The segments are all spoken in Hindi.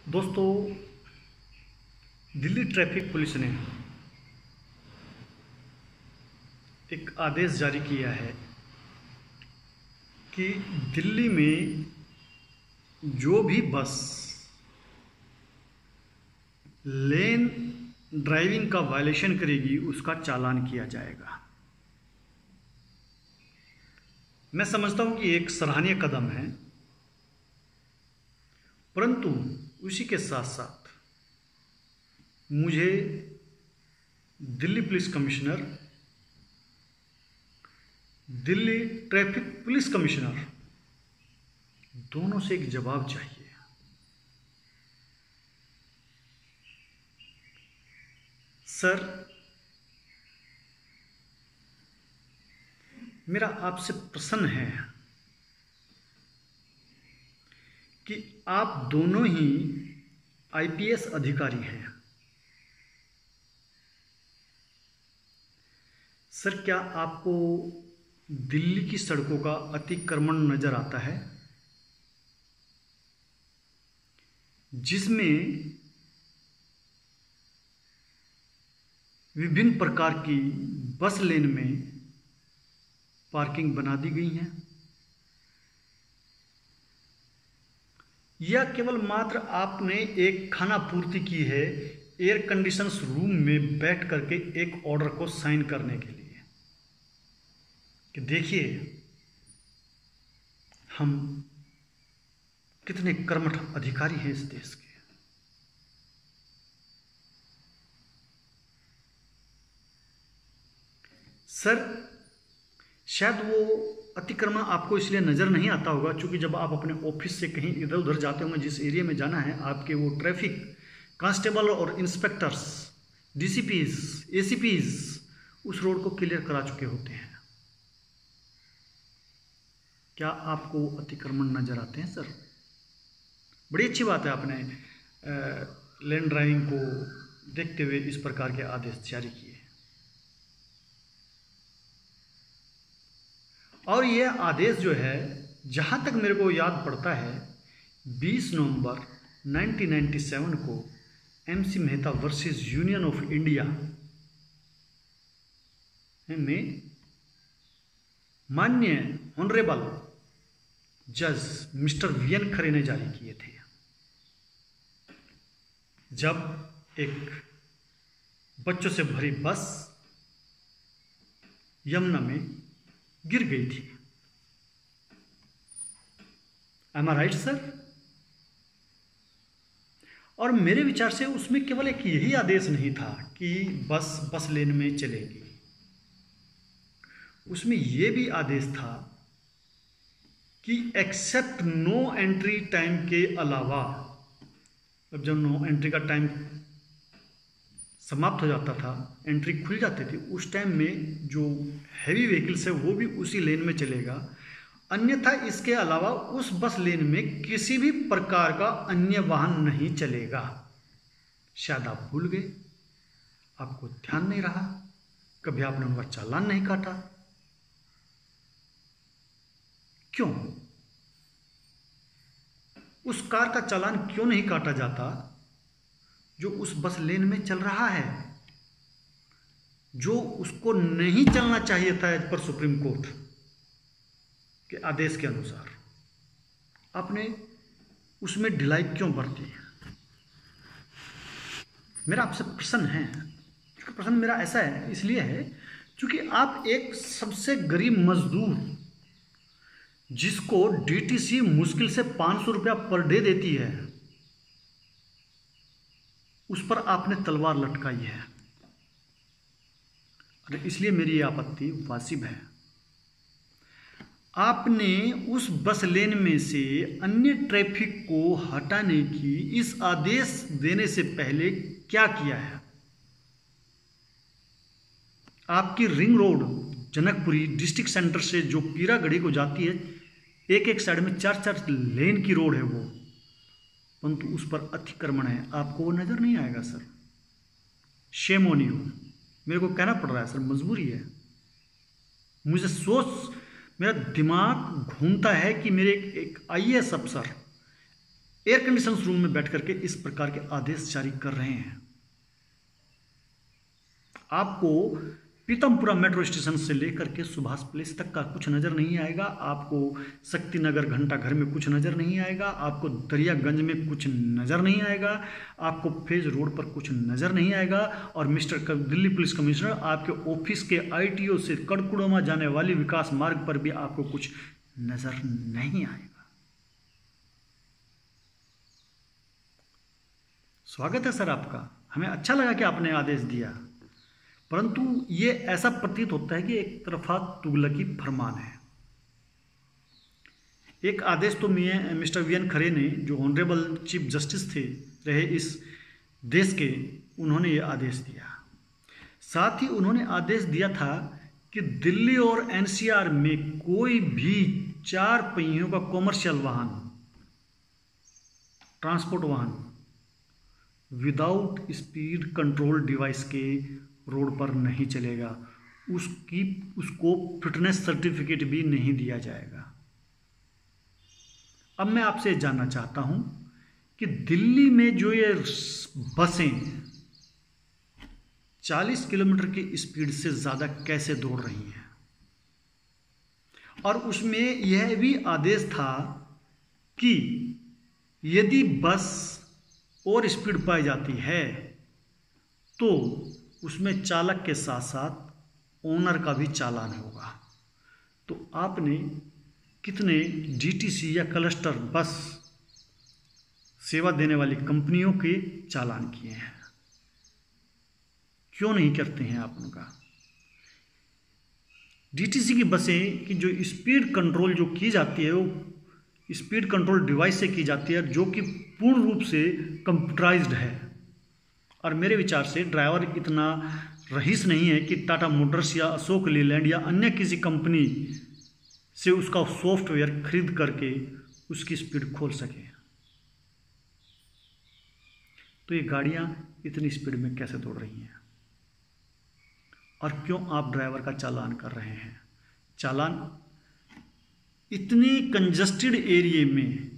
दोस्तों, दिल्ली ट्रैफिक पुलिस ने एक आदेश जारी किया है कि दिल्ली में जो भी बस लेन ड्राइविंग का वायलेशन करेगी उसका चालान किया जाएगा। मैं समझता हूं कि एक सराहनीय कदम है, परंतु उसी के साथ साथ मुझे Delhi police commissioner, Delhi traffic police commissioner दोनों से एक जवाब चाहिए। सर, मेरा आपसे प्रश्न है कि आप दोनों ही आईपीएस अधिकारी हैं। सर, क्या आपको दिल्ली की सड़कों का अतिक्रमण नजर आता है, जिसमें विभिन्न प्रकार की बस लेन में पार्किंग बना दी गई है, या केवल मात्र आपने एक खाना पूर्ति की है एयर कंडीशंस रूम में बैठ करके एक ऑर्डर को साइन करने के लिए कि देखिए हम कितने कर्मठ अधिकारी हैं इस देश के। सर, शायद वो अतिक्रमण आपको इसलिए नज़र नहीं आता होगा क्योंकि जब आप अपने ऑफिस से कहीं इधर उधर जाते होंगे, जिस एरिया में जाना है, आपके वो ट्रैफिक कांस्टेबल और इंस्पेक्टर्स, डीसीपीज, एसीपीज उस रोड को क्लियर करा चुके होते हैं। क्या आपको अतिक्रमण नज़र आते हैं? सर, बड़ी अच्छी बात है, आपने लेन ड्राइविंग को देखते हुए इस प्रकार के आदेश जारी किए। और यह आदेश जो है, जहाँ तक मेरे को याद पड़ता है, 20 नवंबर 1997 को MC Mehta versus union of India में माननीय ऑनरेबल जज मिस्टर वीएन खरे ने जारी किए थे, जब एक बच्चों से भरी बस यमुना में गिर गई थी। एम आई राइट सर? और मेरे विचार से उसमें केवल एक यही आदेश नहीं था कि बस लेन में चलेगी, उसमें यह भी आदेश था कि एक्सेप्ट नो एंट्री टाइम के अलावा, अब जब नो एंट्री का टाइम समाप्त हो जाता था, एंट्री खुल जाती थी, उस टाइम में जो हैवी व्हीकल्स है वो भी उसी लेन में चलेगा, अन्यथा इसके अलावा उस बस लेन में किसी भी प्रकार का अन्य वाहन नहीं चलेगा। शायद आप भूल गए, आपको ध्यान नहीं रहा, कभी आपने उनका चालान नहीं काटा। क्यों? उस कार का चालान क्यों नहीं काटा जाता जो उस बस लेन में चल रहा है, जो उसको नहीं चलना चाहिए था एज पर सुप्रीम कोर्ट के आदेश के अनुसार? आपने उसमें ढिलाई क्यों बरती? मेरा आपसे प्रश्न है। इसका प्रश्न मेरा ऐसा है, इसलिए है क्योंकि आप एक सबसे गरीब मजदूर, जिसको डीटीसी मुश्किल से 500 रुपया पर डे देती है, उस पर आपने तलवार लटकाई है। अरे इसलिए मेरी ये आपत्ति वाजिब है। आपने उस बस लेन में से अन्य ट्रैफिक को हटाने की इस आदेश देने से पहले क्या किया है? आपकी ring road Janakpuri district centre से जो पीरागढ़ी को जाती है, एक साइड में 4 लेन की रोड है वो, परंतु उस पर अतिक्रमण है, आपको वो नजर नहीं आएगा। Sir, shame on you. मेरे को कहना पड़ रहा है सर, मजबूरी है। मुझे मेरा दिमाग घूमता है कि मेरे एक आईएएस अफसर एयर कंडीशन रूम में बैठ करके इस प्रकार के आदेश जारी कर रहे हैं। आपको पीतमपुरा मेट्रो स्टेशन से लेकर के सुभाष प्लेस तक का कुछ नज़र नहीं आएगा, आपको शक्तिनगर घंटाघर में कुछ नज़र नहीं आएगा, आपको दरियागंज में कुछ नज़र नहीं आएगा, आपको फेज रोड पर कुछ नज़र नहीं आएगा, और मिस्टर दिल्ली पुलिस कमिश्नर आपके ऑफिस के ITO से कड़कुड़ोमा जाने वाली विकास मार्ग पर भी आपको कुछ नज़र नहीं आएगा। स्वागत है सर आपका, हमें अच्छा लगा कि आपने आदेश दिया, परंतु ये ऐसा प्रतीत होता है कि एक तरफा तुगलकी फरमान है। एक आदेश तो मिस्टर VN खरे ने, जो ऑनरेबल चीफ जस्टिस थे रहे इस देश के, उन्होंने ये आदेश दिया। साथ ही उन्होंने आदेश दिया था कि दिल्ली और NCR में कोई भी 4 पहियों का कॉमर्शियल वाहन, ट्रांसपोर्ट वाहन विदाउट स्पीड कंट्रोल डिवाइस के रोड पर नहीं चलेगा, उसको फिटनेस सर्टिफिकेट भी नहीं दिया जाएगा। अब मैं आपसे जानना चाहता हूं कि दिल्ली में जो ये बसें 40 किलोमीटर की स्पीड से ज़्यादा कैसे दौड़ रही हैं, और उसमें यह भी आदेश था कि यदि बस और स्पीड पाई जाती है तो उसमें चालक के साथ साथ ओनर का भी चालान होगा। तो आपने कितने DTC या क्लस्टर बस सेवा देने वाली कंपनियों के चालान किए हैं? क्यों नहीं करते हैं आप उनका? DTC की बसें की जो स्पीड कंट्रोल जो की जाती है, वो स्पीड कंट्रोल डिवाइस से की जाती है, जो कि पूर्ण रूप से कंप्यूटराइज्ड है। और मेरे विचार से ड्राइवर इतना रईस नहीं है कि टाटा मोटर्स या अशोक लीलैंड या अन्य किसी कंपनी से उसका सॉफ्टवेयर खरीद करके उसकी स्पीड खोल सके। तो ये गाड़ियां इतनी स्पीड में कैसे दौड़ रही हैं, और क्यों आप ड्राइवर का चालान कर रहे हैं? चालान इतने कंजस्टेड एरिया में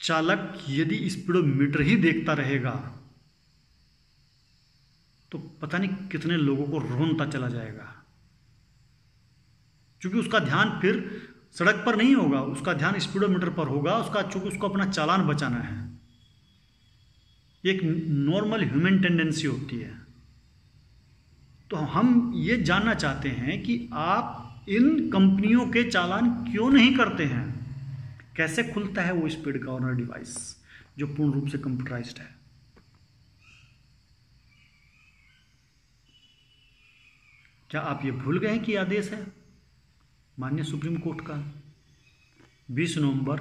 चालक यदि स्पीडोमीटर ही देखता रहेगा तो पता नहीं कितने लोगों को रोनता चला जाएगा, क्योंकि उसका ध्यान फिर सड़क पर नहीं होगा, उसका ध्यान स्पीडोमीटर पर होगा, चूंकि उसको अपना चालान बचाना है। एक नॉर्मल ह्यूमन टेंडेंसी होती है। तो हम ये जानना चाहते हैं कि आप इन कंपनियों के चालान क्यों नहीं करते हैं? कैसे खुलता है वो स्पीड गवर्नर डिवाइस जो पूर्ण रूप से कंप्यूटराइज्ड है? क्या आप ये भूल गए हैं कि आदेश है माननीय सुप्रीम कोर्ट का 20 नवंबर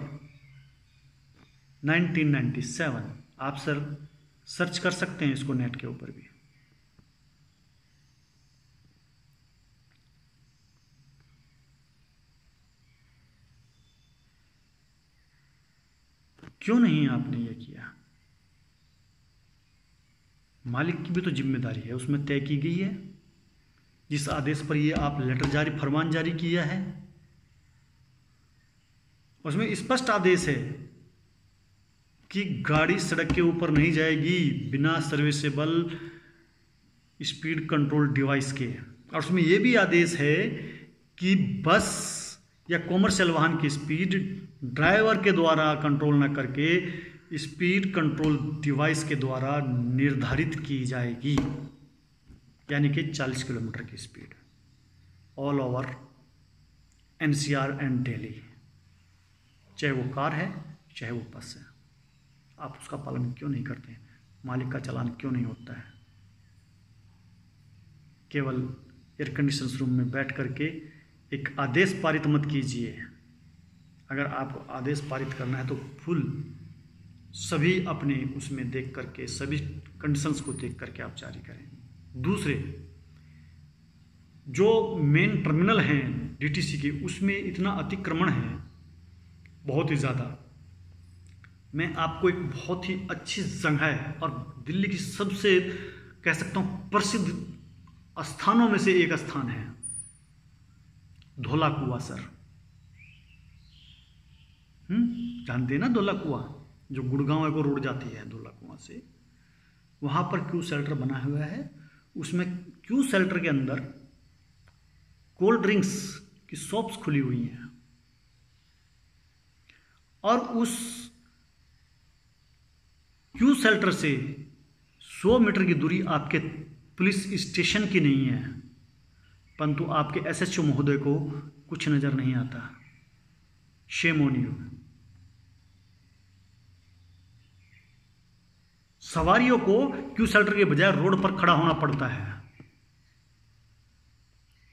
1997? आप सर सर्च कर सकते हैं इसको नेट के ऊपर भी। क्यों नहीं आपने ये किया? मालिक की भी तो जिम्मेदारी है, उसमें तय की गई है। जिस आदेश पर ये आप फरमान जारी किया है, उसमें स्पष्ट आदेश है कि गाड़ी सड़क के ऊपर नहीं जाएगी बिना सर्विसेबल स्पीड कंट्रोल डिवाइस के। और उसमें यह भी आदेश है कि बस या कॉमर्शियल वाहन की स्पीड ड्राइवर के द्वारा कंट्रोल न करके स्पीड कंट्रोल डिवाइस के द्वारा निर्धारित की जाएगी, यानी कि 40 किलोमीटर की speed all over NCR and Delhi, चाहे वो कार है चाहे वो बस है। आप उसका पालन क्यों नहीं करते हैं? मालिक का चालान क्यों नहीं होता है? केवल एयर कंडीशन रूम में बैठ करके एक आदेश पारित मत कीजिए। अगर आपको आदेश पारित करना है तो फुल सभी अपने उसमें देख करके, सभी कंडीशंस को देख करके आप जारी करें। दूसरे, जो मेन टर्मिनल हैं DTC के, उसमें इतना अतिक्रमण है बहुत ही ज़्यादा। मैं आपको एक बहुत ही अच्छी जगह है और दिल्ली की सबसे कह सकता हूँ प्रसिद्ध स्थानों में से एक स्थान है धौला कुआं। सर जानते हैं ना धोला कुआं, जो गुड़गांव को रोड जाती है धोला कुआं से, वहाँ पर क्यू शेल्टर बना हुआ है। उसमें क्यू शेल्टर के अंदर कोल्ड ड्रिंक्स की शॉप्स खुली हुई हैं और उस क्यू शेल्टर से 100 मीटर की दूरी आपके पुलिस स्टेशन की नहीं है, परंतु आपके एसएचओ महोदय को कुछ नजर नहीं आता। Shame on you. सवारियों को क्यू शेल्टर के बजाय रोड पर खड़ा होना पड़ता है।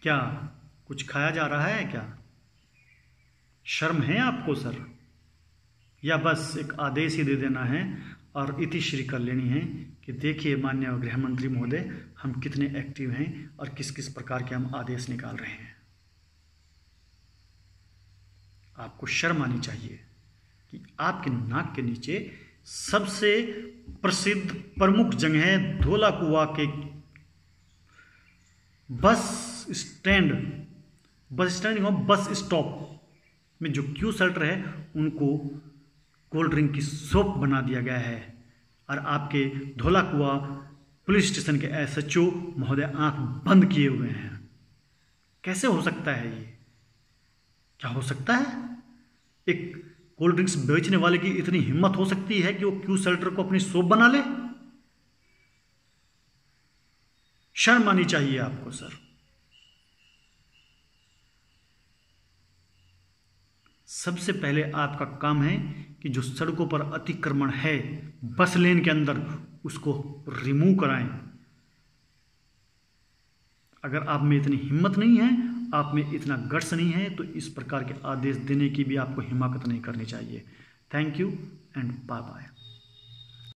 क्या कुछ खाया जा रहा है क्या? शर्म है आपको सर? या बस एक आदेश ही दे देना है और इतिश्री कर लेनी है कि देखिए माननीय गृह मंत्री महोदय, हम कितने एक्टिव हैं और किस किस प्रकार के हम आदेश निकाल रहे हैं। आपको शर्म आनी चाहिए कि आपके नाक के नीचे सबसे प्रसिद्ध प्रमुख जगह धोला कुआं के बस स्टॉप में जो क्यू शेल्टर है उनको कोल्ड ड्रिंक की शॉप बना दिया गया है और आपके धोला कुआं पुलिस स्टेशन के एसएचओ महोदय आंख बंद किए हुए हैं। कैसे हो सकता है ये? क्या हो सकता है? एक कोल्ड ड्रिंक्स बेचने वाले की इतनी हिम्मत हो सकती है कि वो क्यू शेल्टर को अपनी शॉप बना ले? शर्म आनी चाहिए आपको सर। सबसे पहले आपका काम है कि जो सड़कों पर अतिक्रमण है बस लेन के अंदर, उसको रिमूव कराएं। अगर आप में इतनी हिम्मत नहीं है, आप में इतना गट्स नहीं है, तो इस प्रकार के आदेश देने की भी आपको हिम्मत नहीं करनी चाहिए। Thank you and bye bye.